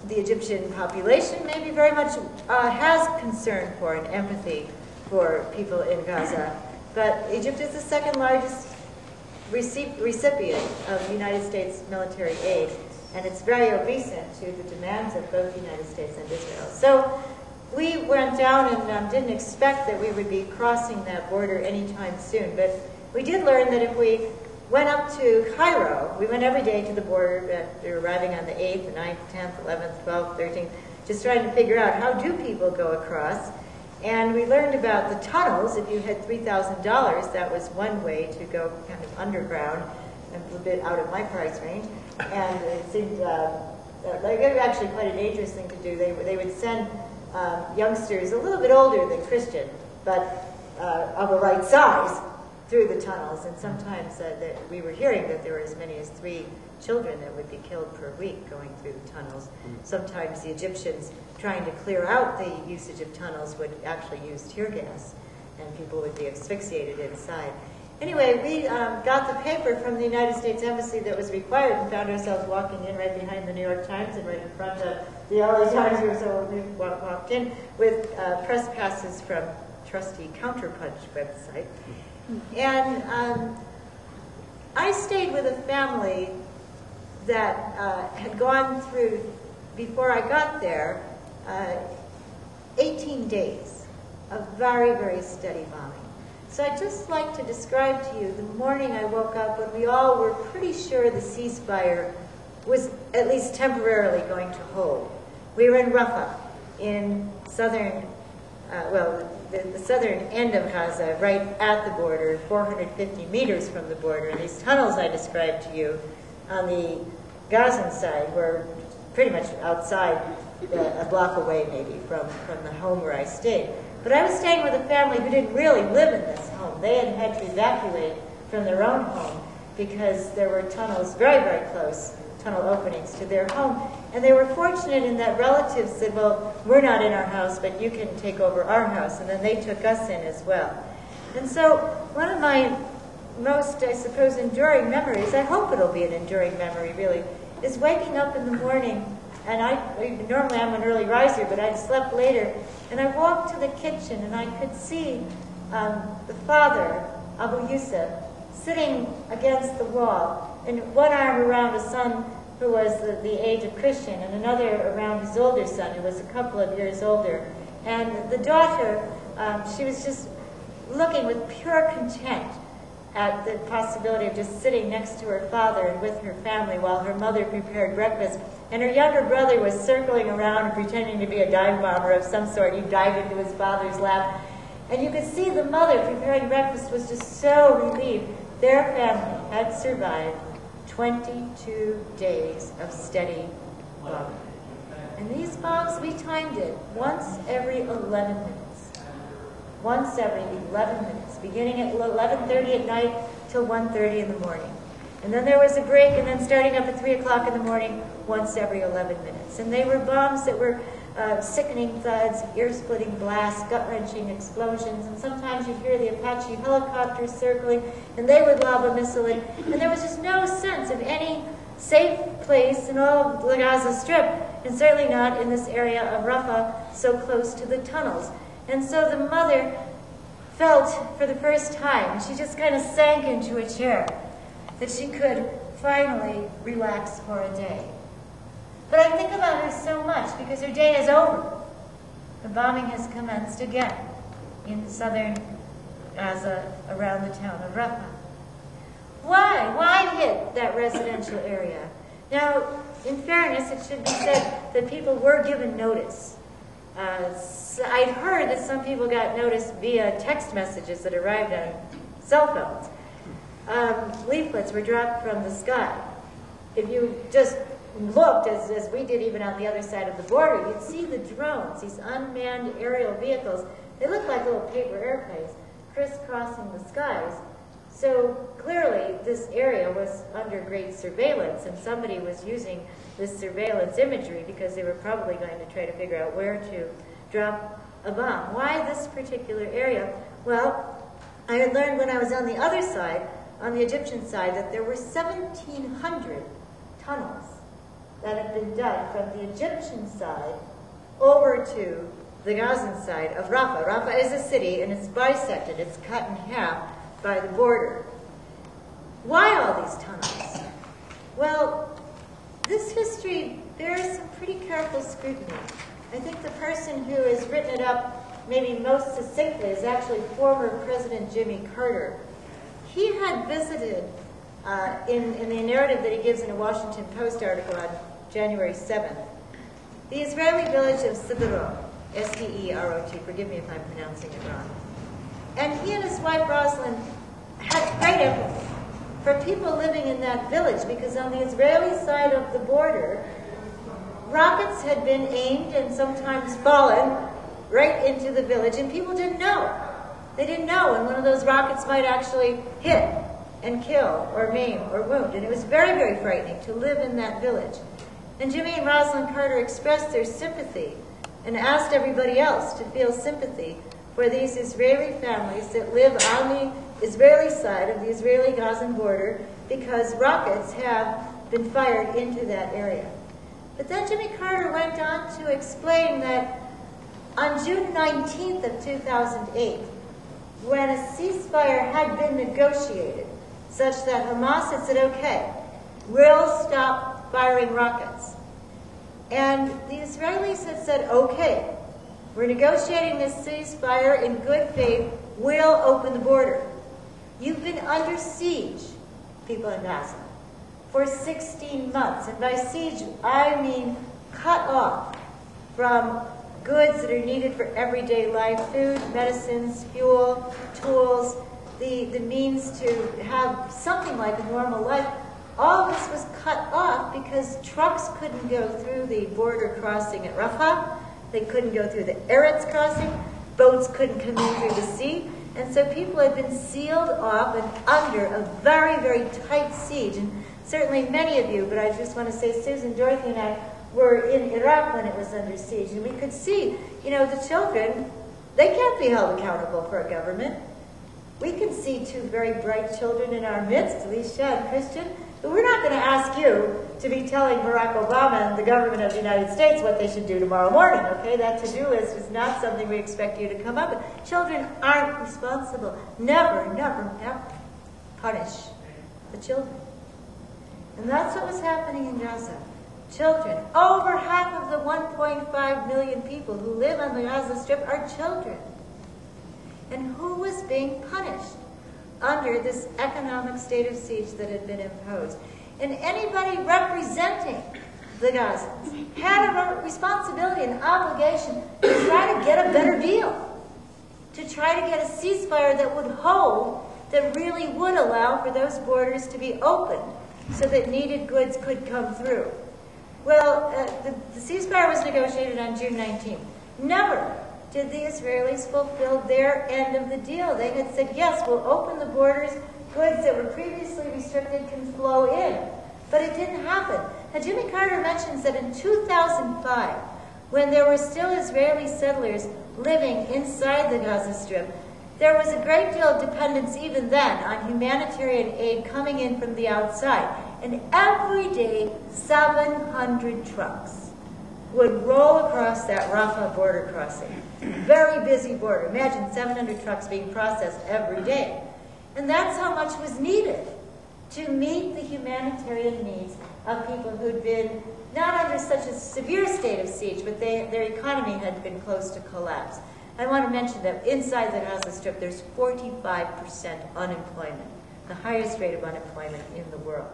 the Egyptian population maybe very much has concern for and empathy for people in Gaza. But Egypt is the second largest recipient of United States military aid, and it's very obeisant to the demands of both the United States and Israel. So we went down and didn't expect that we would be crossing that border anytime soon, but we did learn that if we went up to Cairo, we went every day to the border, arriving on the 8th, the 9th, 10th, 11th, 12th, 13th, just trying to figure out how do people go across. And we learned about the tunnels. If you had $3,000, that was one way to go kind of underground, a little bit out of my price range. And it seemed like it was actually quite a dangerous thing to do. They would send youngsters a little bit older than Christian, but of the right size, through the tunnels. And sometimes we were hearing that there were as many as 3 children that would be killed per week going through the tunnels. Sometimes the Egyptians, trying to clear out the usage of tunnels, would actually use tear gas, and people would be asphyxiated inside. Anyway, we got the paper from the United States Embassy that was required and found ourselves walking in right behind the New York Times and right in front of the LA Times. We walked in with press passes from trusty Counterpunch website. And I stayed with a family that had gone through, before I got there, 18 days of very, very steady bombing. So I'd just like to describe to you the morning I woke up when we all were pretty sure the ceasefire was at least temporarily going to hold. We were in Rafah, in southern, the southern end of Gaza, right at the border, 450 meters from the border. And these tunnels I described to you on the Gazan side were pretty much outside, a block away maybe from the home where I stayed. But I was staying with a family who didn't really live in this home. They had to evacuate from their own home because there were tunnels very, very close, tunnel openings to their home. And they were fortunate in that relatives said, well, we're not in our house, but you can take over our house. And then they took us in as well. And so one of my most, I suppose, enduring memories, I hope it'll be an enduring memory, really, is waking up in the morning. And normally I'm an early riser, but I'd slept later. And I walked to the kitchen, and I could see the father, Abu Yusuf, sitting against the wall, and one arm around a son who was the age of Christian, and another around his older son, who was a couple of years older. And the daughter, she was just looking with pure content at the possibility of just sitting next to her father and with her family while her mother prepared breakfast. And her younger brother was circling around and pretending to be a dive bomber of some sort. He dived into his father's lap. And you could see the mother preparing breakfast was just so relieved. Their family had survived 22 days of steady bombing. And these bombs, we timed it once every 11 minutes. Once every 11 minutes, beginning at 11:30 at night till 1:30 in the morning. And then there was a break, and then starting up at 3 o'clock in the morning, once every 11 minutes. And they were bombs that were sickening thuds, ear-splitting blasts, gut-wrenching explosions, and sometimes you'd hear the Apache helicopters circling, and they would lob a missile in, and there was just no sense of any safe place in all of the Gaza Strip, and certainly not in this area of Rafah, so close to the tunnels. And so the mother felt for the first time, she just kind of sank into a chair, that she could finally relax for a day. But I think about her so much because her day is over. The bombing has commenced again in southern Gaza around the town of Rafah. Why? Why hit that residential area? Now, in fairness, it should be said that people were given notice. I'd heard that some people got notice via text messages that arrived on cell phones. Leaflets were dropped from the sky. If you just looked, as we did even on the other side of the border, you'd see the drones, these unmanned aerial vehicles. They look like little paper airplanes crisscrossing the skies. So clearly this area was under great surveillance, and somebody was using this surveillance imagery because they were probably going to try to figure out where to drop a bomb. Why this particular area? Well, I had learned when I was on the other side, on the Egyptian side, that there were 1,700 tunnels that have been done from the Egyptian side over to the Gazan side of Rafah. Rafah is a city, and it's bisected. It's cut in half by the border. Why all these tunnels? Well, this history bears some pretty careful scrutiny. I think the person who has written it up maybe most succinctly is actually former President Jimmy Carter. He had visited, in the narrative that he gives in a Washington Post article on January 7th, the Israeli village of Sderot, S-D-E-R-O-T, forgive me if I'm pronouncing it wrong. And he and his wife Rosalind had great empathy for people living in that village, because on the Israeli side of the border, rockets had been aimed and sometimes fallen right into the village, and people didn't know. They didn't know, and one of those rockets might actually hit and kill or maim or wound. And it was very, very frightening to live in that village. And Jimmy and Rosalind Carter expressed their sympathy and asked everybody else to feel sympathy for these Israeli families that live on the Israeli side of the Israeli-Gazan border, because rockets have been fired into that area. But then Jimmy Carter went on to explain that on June 19th of 2008, when a ceasefire had been negotiated, such that Hamas had said, okay, we'll stop firing rockets. And the Israelis had said, okay, we're negotiating this ceasefire in good faith, we'll open the border. You've been under siege, people in Gaza, for 16 months. And by siege, I mean cut off from goods that are needed for everyday life, food, medicines, fuel, tools, the means to have something like a normal life. All this was cut off because trucks couldn't go through the border crossing at Rafah. They couldn't go through the Eretz crossing. Boats couldn't come in through the sea. And so people had been sealed off and under a very, very tight siege. And certainly many of you, but I just want to say Susan, Dorothy, and I were in Iraq when it was under siege. And we could see, the children, they can't be held accountable for a government. We can see two very bright children in our midst, Alicia and Christian, but we're not going to ask you to be telling Barack Obama and the government of the United States what they should do tomorrow morning, okay? That to-do list is not something we expect you to come up with. Children aren't responsible. Never, never, never punish the children. And that's what was happening in Gaza. Children. Over half of the 1.5 million people who live on the Gaza Strip are children. And who was being punished under this economic state of siege that had been imposed? And anybody representing the Gazans had a responsibility and obligation to try to get a better deal, to try to get a ceasefire that would hold, that really would allow for those borders to be opened so that needed goods could come through. Well, the ceasefire was negotiated on June 19th. Never did the Israelis fulfill their end of the deal. They had said, yes, we'll open the borders, goods that were previously restricted can flow in. But it didn't happen. Now, Jimmy Carter mentions that in 2005, when there were still Israeli settlers living inside the Gaza Strip, there was a great deal of dependence even then on humanitarian aid coming in from the outside. And every day, 700 trucks would roll across that Rafah border crossing. Very busy border. Imagine 700 trucks being processed every day. And that's how much was needed to meet the humanitarian needs of people who'd been not under such a severe state of siege, but their economy had been close to collapse. I want to mention that inside the Gaza Strip, there's 45% unemployment, the highest rate of unemployment in the world.